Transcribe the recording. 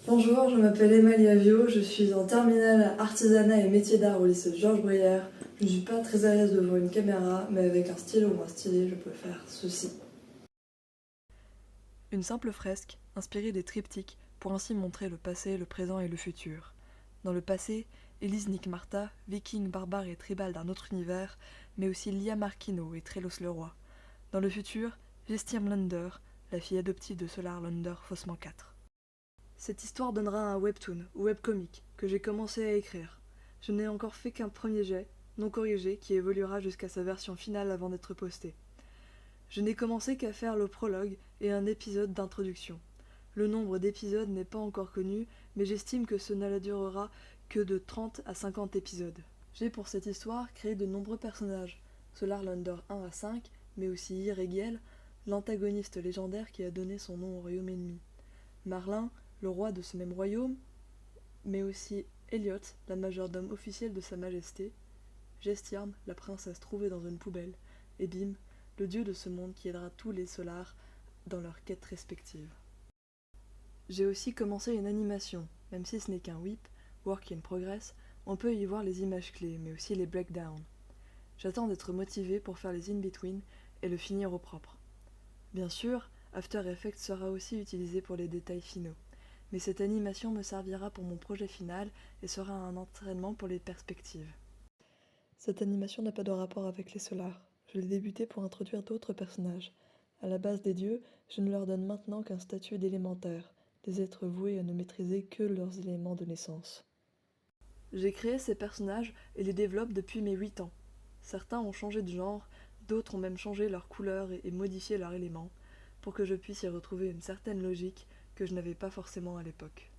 Bonjour, je m'appelle Emma Liavio, je suis en terminale artisanat et métiers d'art au lycée Georges Brière. Je ne suis pas très à l'aise devant une caméra, mais avec un stylo ou un stylet, je peux faire ceci. Une simple fresque, inspirée des triptyques, pour ainsi montrer le passé, le présent et le futur. Dans le passé, Elise Nick Marta, viking barbare et tribal d'un autre univers, mais aussi Lia Marquino et Trelos le roi. Dans le futur, Gestirm Lander, la fille adoptive de Solar Lander Fossement 4. Cette histoire donnera un webtoon, ou webcomic, que j'ai commencé à écrire. Je n'ai encore fait qu'un premier jet, non corrigé, qui évoluera jusqu'à sa version finale avant d'être posté. Je n'ai commencé qu'à faire le prologue et un épisode d'introduction. Le nombre d'épisodes n'est pas encore connu, mais j'estime que ce ne durera que de 30 à 50 épisodes. J'ai pour cette histoire créé de nombreux personnages, Solar Lander 1 à 5, mais aussi Iregiel, l'antagoniste légendaire qui a donné son nom au royaume ennemi. Marlin, le roi de ce même royaume, mais aussi Elliot, la majordome officielle de Sa Majesté, Gestirm, la princesse trouvée dans une poubelle, et Bim, le dieu de ce monde qui aidera tous les Solars dans leurs quêtes respectives. J'ai aussi commencé une animation, même si ce n'est qu'un whip, work in progress, on peut y voir les images clés, mais aussi les breakdowns. J'attends d'être motivé pour faire les in-between et le finir au propre. Bien sûr, After Effects sera aussi utilisé pour les détails finaux, mais cette animation me servira pour mon projet final et sera un entraînement pour les perspectives. Cette animation n'a pas de rapport avec les Solars. Je l'ai débutée pour introduire d'autres personnages. À la base des dieux, je ne leur donne maintenant qu'un statut d'élémentaire, des êtres voués à ne maîtriser que leurs éléments de naissance. J'ai créé ces personnages et les développe depuis mes 8 ans. Certains ont changé de genre, d'autres ont même changé leur couleur et modifié leurs éléments, pour que je puisse y retrouver une certaine logique que je n'avais pas forcément à l'époque.